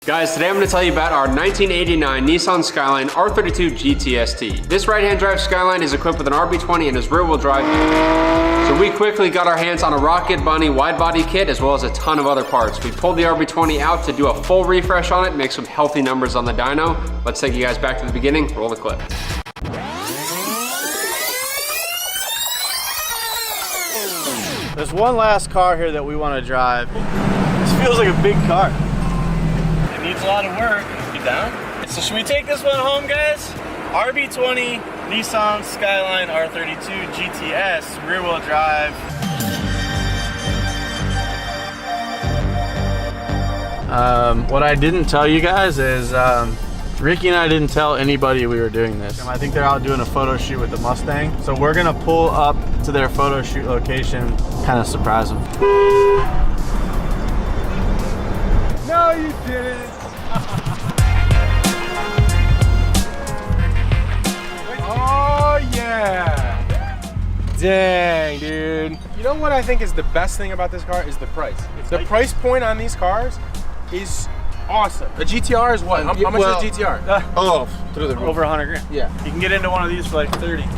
Guys, today I'm going to tell you about our 1989 Nissan Skyline R32 GTS-T. This right-hand drive Skyline is equipped with an RB20 and is rear-wheel drive. So we quickly got our hands on a Rocket Bunny wide-body kit as well as a ton of other parts. We pulled the RB20 out to do a full refresh on it, make some healthy numbers on the dyno. Let's take you guys back to the beginning, roll the clip. There's one last car here that we want to drive. This feels like a big car. It needs a lot of work. You down? So should we take this one home, guys? RB20 Nissan Skyline R32 GTS rear-wheel drive. What I didn't tell you guys is Ricky and I didn't tell anybody we were doing this. I think they're out doing a photo shoot with the Mustang. So we're gonna pull up to their photo shoot location, kind of surprise them. No, you didn't. Oh yeah. Dang, dude. You know what I think is the best thing about this car is the price. The price point on these cars is awesome. The GTR is what? How much is the GTR? Through the roof. Over 100 grand. Yeah. You can get into one of these for like 30. All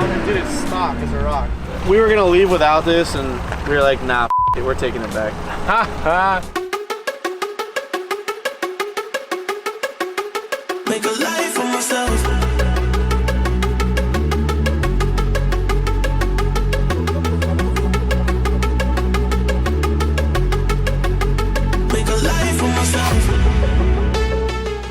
they did is stop as a rock. We were gonna leave without this and we were like, nah, it, we're taking it back. Ha ha. Make a life for myself.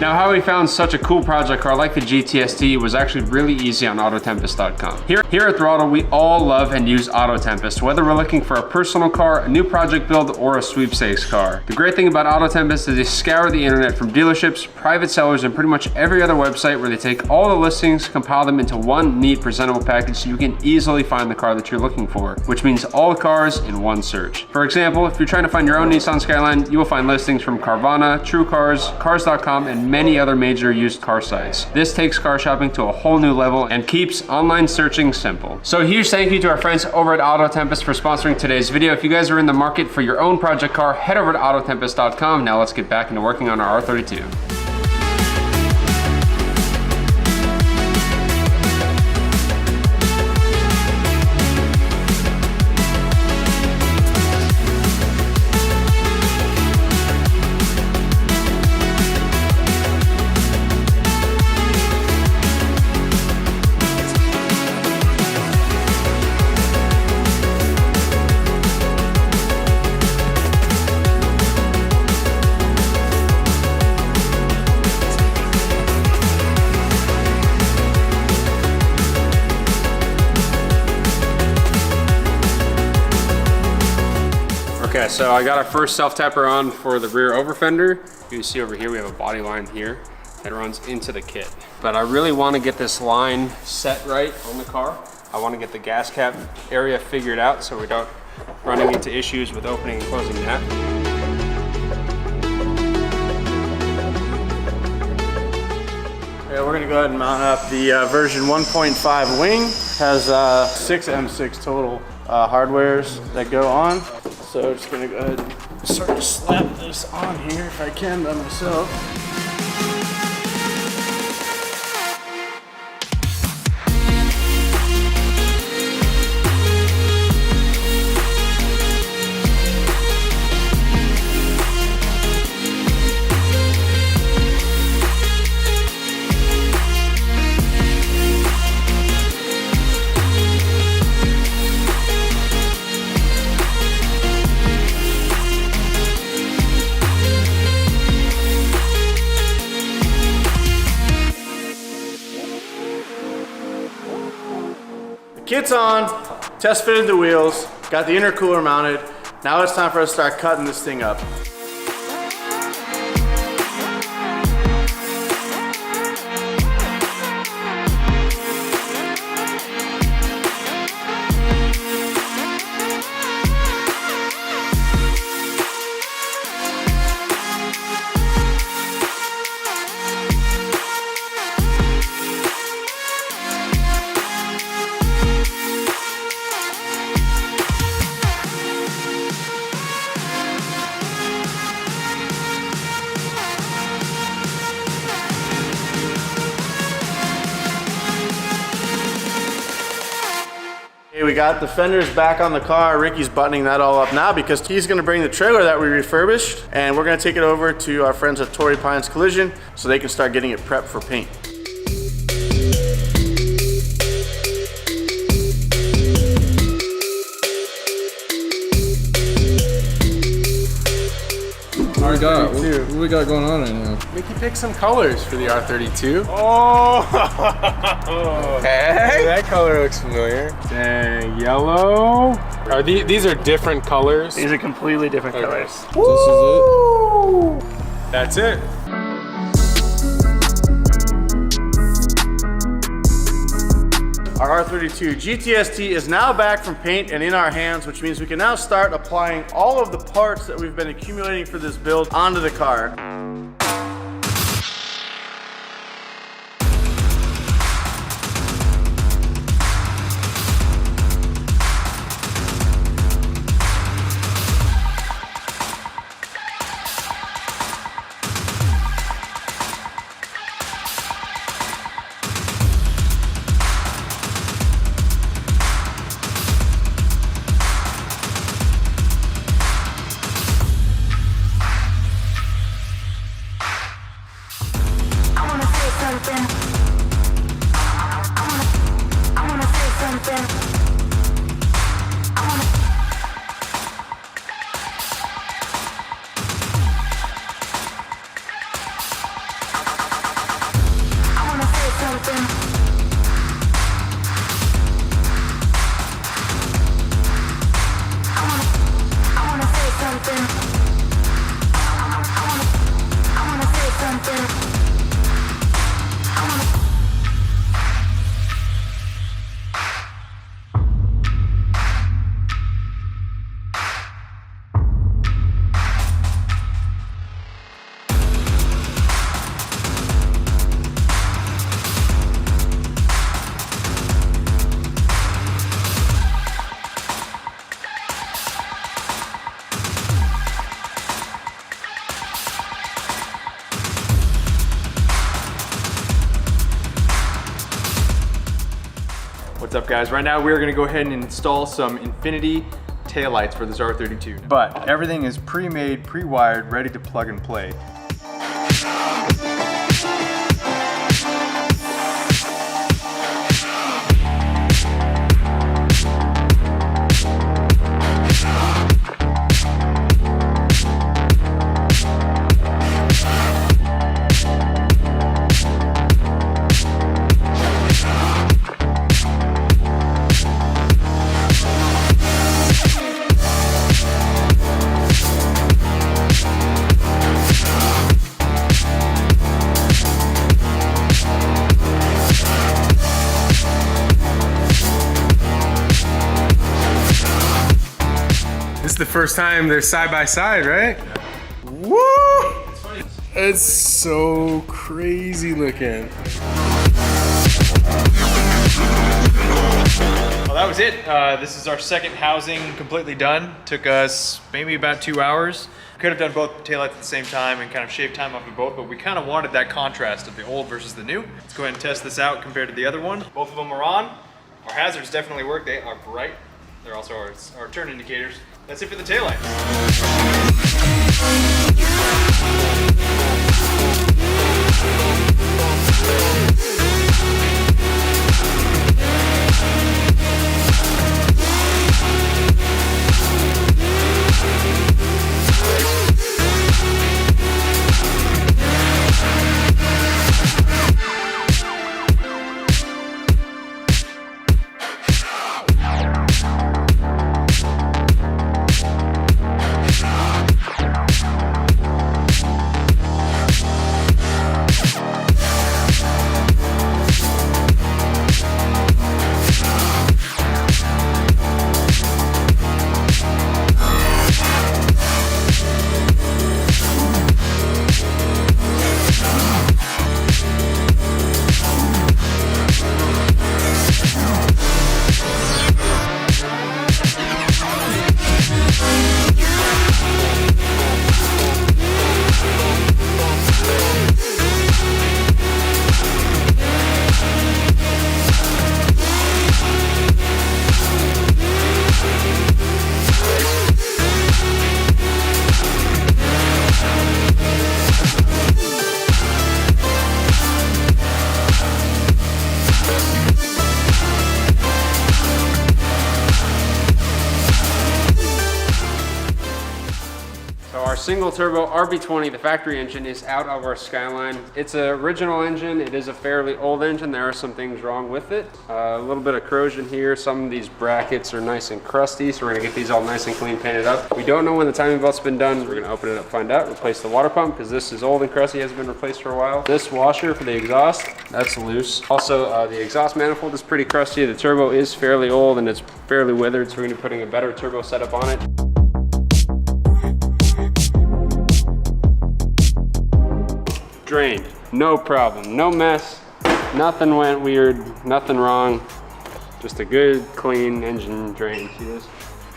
Now, how we found such a cool project car like the GTS-T was actually really easy on Autotempest.com. Here at Throtl, we all love and use Autotempest, whether we're looking for a personal car, a new project build, or a sweepstakes car. The great thing about Autotempest is they scour the internet from dealerships, private sellers, and pretty much every other website where they take all the listings, compile them into one neat, presentable package so you can easily find the car that you're looking for, which means all the cars in one search. For example, if you're trying to find your own Nissan Skyline, you will find listings from Carvana, TrueCars, Cars.com, and many other major used car sites. This takes car shopping to a whole new level and keeps online searching simple. So a huge thank you to our friends over at Autotempest for sponsoring today's video. If you guys are in the market for your own project car, head over to Autotempest.com. Now let's get back into working on our R32. Okay, so I got our first self-tapper on for the rear over fender. You can see over here we have a body line here that runs into the kit. But I really want to get this line set right on the car. I want to get the gas cap area figured out so we don't running into issues with opening and closing that. Yeah, we're gonna go ahead and mount up the version 1.5 wing. Has 6 M6 total hardwares that go on. So just gonna go ahead and start to slap this on here if I can by myself. Kit's on, test fitted the wheels, got the intercooler mounted. Now it's time for us to start cutting this thing up. we got the fenders back on the car. Ricky's buttoning that all up now because he's gonna bring the trailer that we refurbished and we're gonna take it over to our friends at Torrey Pines Collision so they can start getting it prepped for paint. What we got going on right now? Mickey picked some colors for the R32. Oh! Hey, that color looks familiar. Dang, yellow. Are these are different colors? These are completely different colors. This is it. That's it. Our R32 GTS-T is now back from paint and in our hands, which means we can now start applying all of the parts that we've been accumulating for this build onto the car. What's up, guys? Right now we're gonna go ahead and install some infinity taillights for this R32. But everything is pre-made, pre-wired, ready to plug and play. This is the first time they're side by side, right? Woo! It's so crazy looking. Well, that was it. This is our second housing completely done. Took us maybe about 2 hours. Could have done both taillights at the same time and kind of shaved time off of both, but we kind of wanted that contrast of the old versus the new. Let's go ahead and test this out compared to the other one. Both of them are on. Our hazards definitely work. They are bright. They're also our turn indicators. That's it for the taillights. So our single turbo RB20, the factory engine, is out of our Skyline. It's an original engine. It is a fairly old engine. There are some things wrong with it. A little bit of corrosion here. Some of these brackets are nice and crusty, so we're gonna get these all nice and clean painted up. We don't know when the timing belt's been done. We're gonna open it up, find out. Replace the water pump, because this is old and crusty, hasn't been replaced for a while. This washer for the exhaust, that's loose. Also, the exhaust manifold is pretty crusty. The turbo is fairly old and it's fairly withered, so we're gonna be putting a better turbo setup on it. Drained, no problem, no mess, nothing went weird, nothing wrong. Just a good, clean engine drain. See this?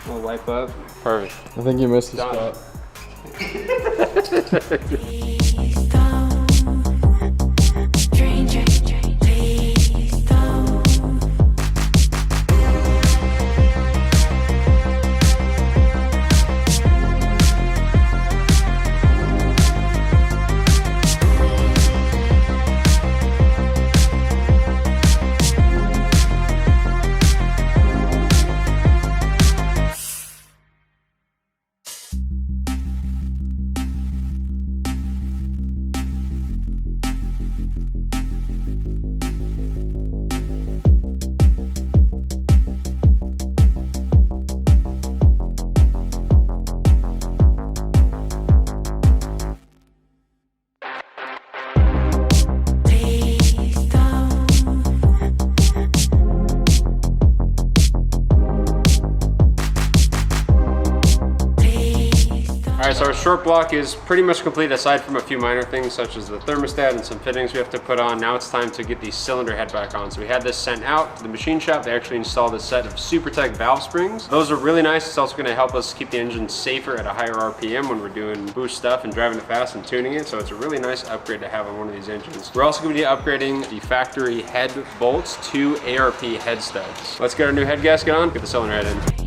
We'll wipe up. Perfect. I think you missed the Done. spot. Alright, so our short block is pretty much complete aside from a few minor things such as the thermostat and some fittings we have to put on. Now it's time to get the cylinder head back on. So we had this sent out to the machine shop. They actually installed a set of SuperTech valve springs. Those are really nice. It's also going to help us keep the engine safer at a higher RPM when we're doing boost stuff and driving it fast and tuning it. So it's a really nice upgrade to have on one of these engines. We're also going to be upgrading the factory head bolts to ARP head studs. Let's get our new head gasket on, get the cylinder head in.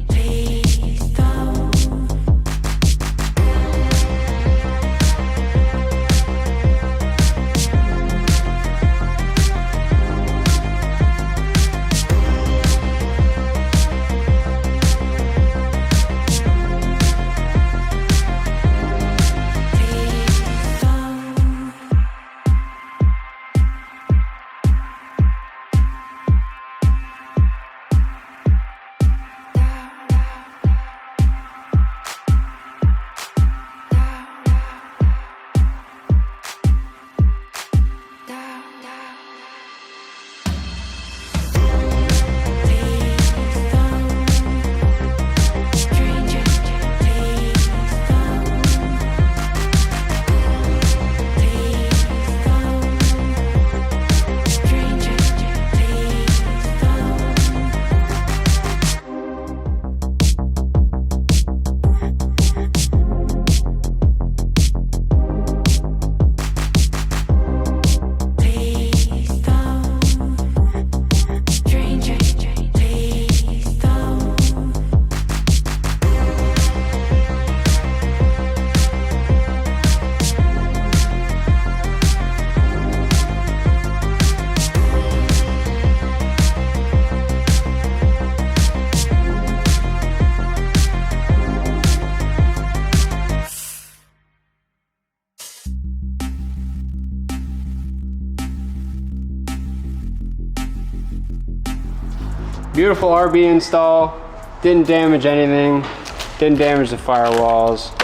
Beautiful RB install, didn't damage anything, didn't damage the firewalls,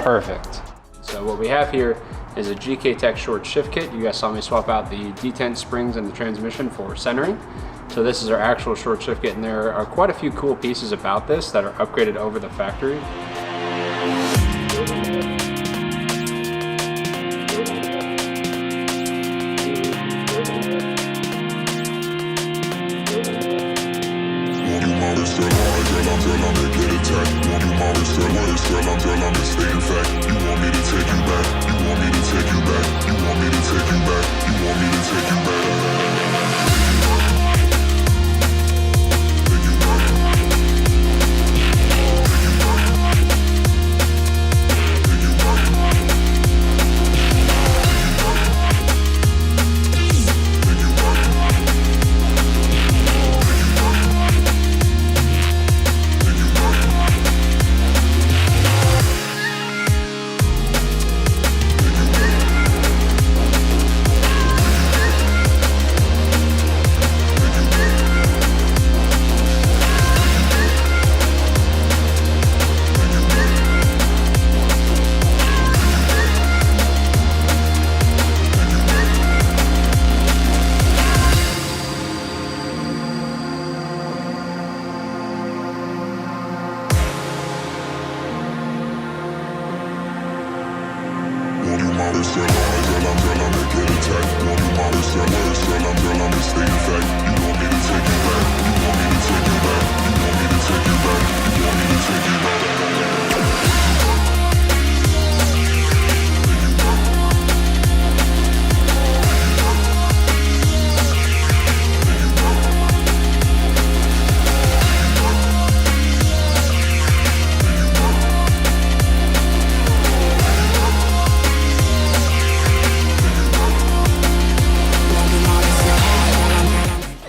perfect. So what we have here is a GK Tech short shift kit. You guys saw me swap out the detent springs and the transmission for centering. So this is our actual short shift kit, and there are quite a few cool pieces about this that are upgraded over the factory.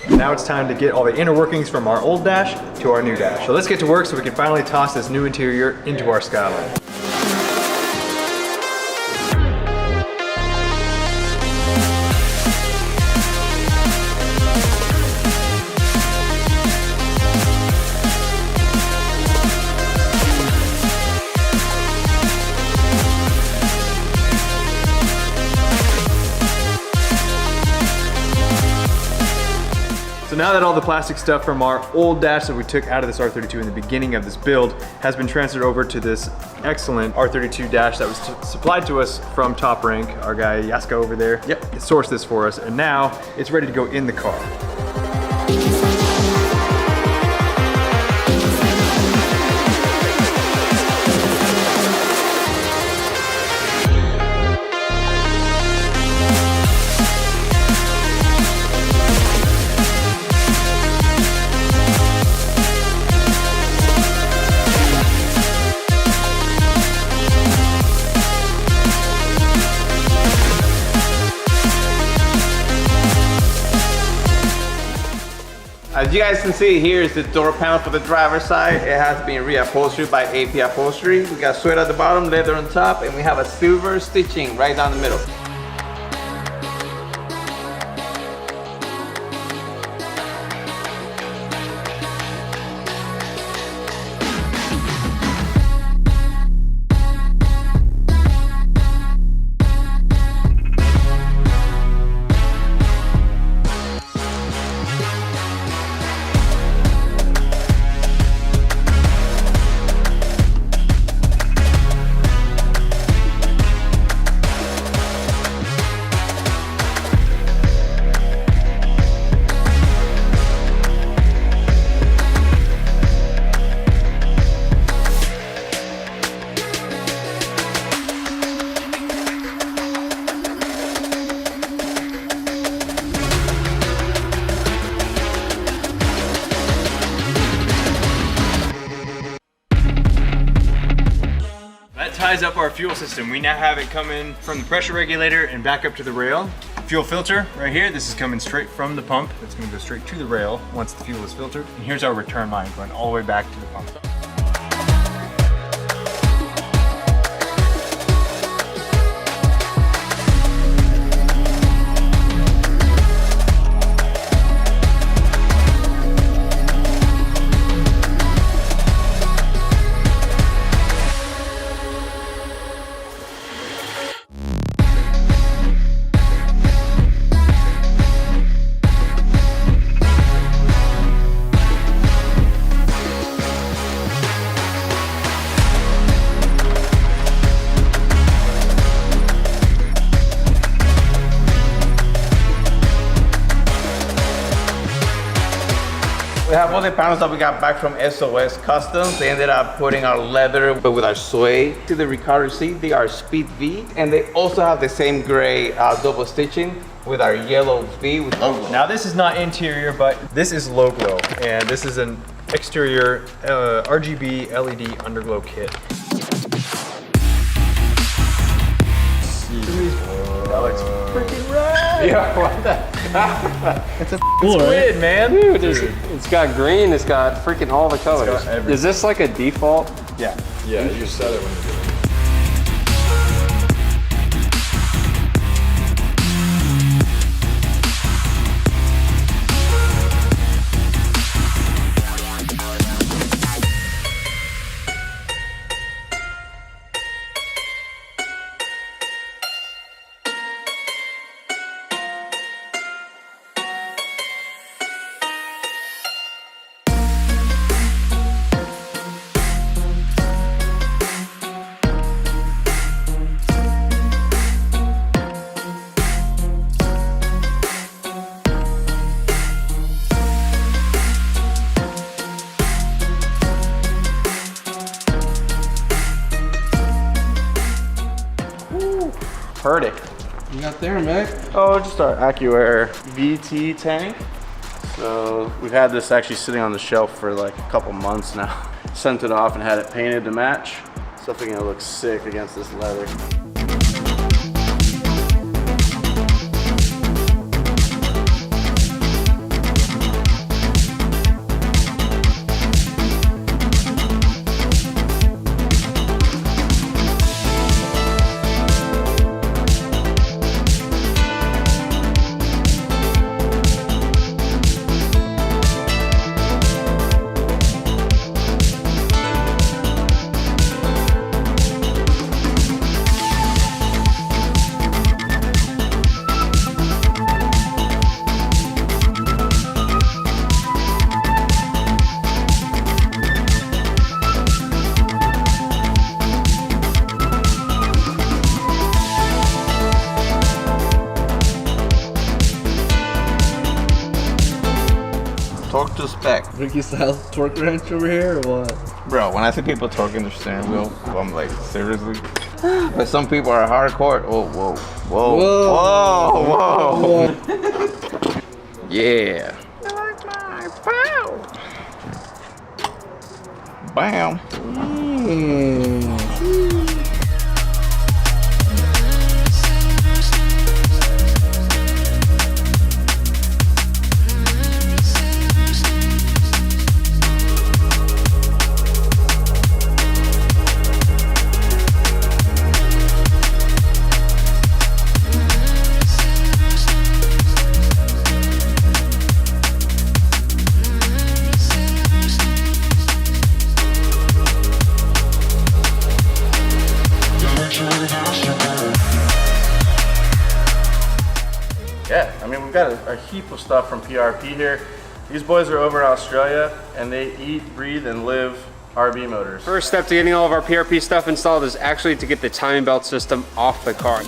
Now it's time to get all the inner workings from our old dash to our new dash. So let's get to work so we can finally toss this new interior into our Skyline. So now that all the plastic stuff from our old dash that we took out of this R32 in the beginning of this build has been transferred over to this excellent R32 dash that was supplied to us from Top Rank, our guy Yaska over there, sourced this for us, and now it's ready to go in the car. As you guys can see, here is the door panel for the driver's side. It has been reupholstered by AP Upholstery. We got suede at the bottom, leather on top, and we have a silver stitching right down the middle. Ties up our fuel system. We now have it coming from the pressure regulator and back up to the rail. Fuel filter right here. This is coming straight from the pump. It's going to go straight to the rail once the fuel is filtered. And here's our return line going all the way back to the pump. We have all the panels that we got back from SOS Customs. They ended up putting our leather, but with our suede. To the Recaro seat, they are Speed V, and they also have the same gray double stitching with our yellow V with logo. Now this is not interior, but this is low glow, and this is an exterior RGB LED underglow kit. That looks freaking rad! Yeah, what the? It's a squid, man. Dude, it's got green, it's got freaking all the colors. Is this like a default? Yeah. Yeah, you said it when you did it. Heard it. You got there, Mac? Oh, just our AccuAir VT tank. So we've had this actually sitting on the shelf for like a couple months now. Sent it off and had it painted to match. So I think it'll look sick against this leather. Torque to spec. Ricky Styles torque wrench over here or what? Bro, when I see people torquing their steering wheel, I'm like, seriously? But some people are hardcore. Oh, whoa, whoa, whoa, whoa. Yeah. Bam. Yeah, I mean, we've got a heap of stuff from PRP here. These boys are over in Australia and they eat, breathe, and live RB motors. First step to getting all of our PRP stuff installed is actually to get the timing belt system off the car.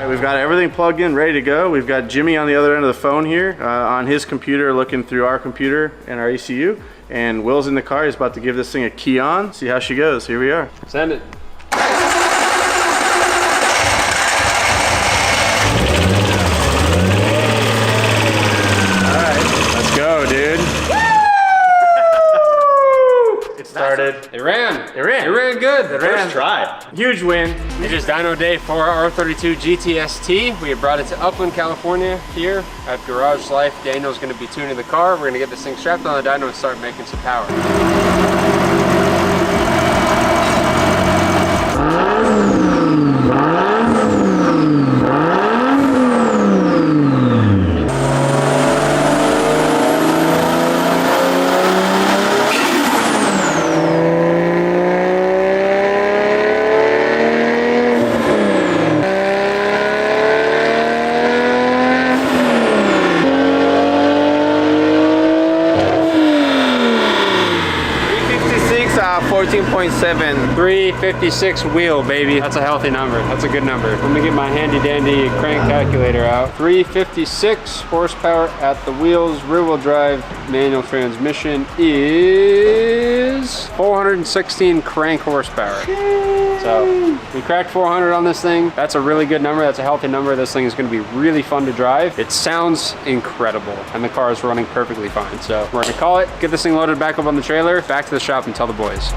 We've got everything plugged in, ready to go. We've got Jimmy on the other end of the phone here on his computer looking through our computer and our ECU. And Will's in the car. He's about to give this thing a key on, see how she goes. Here we are. Send it. Let's go, dude. It started. It ran. It ran. It ran good. It ran. First try. Huge win. It is dyno day for our R32 GTS-T. We have brought it to Upland, California here at Garage Life. Daniel's going to be tuning the car. We're going to get this thing strapped on the dyno and start making some power. 327. 356 wheel, baby. That's a healthy number. That's a good number. Let me get my handy dandy crank calculator out. 356 horsepower at the wheels. Rear wheel drive manual transmission is 416 crank horsepower. So we cracked 400 on this thing. That's a really good number. That's a healthy number. This thing is going to be really fun to drive. It sounds incredible, and the car is running perfectly fine. So we're going to call it, get this thing loaded back up on the trailer, back to the shop and tell the boys.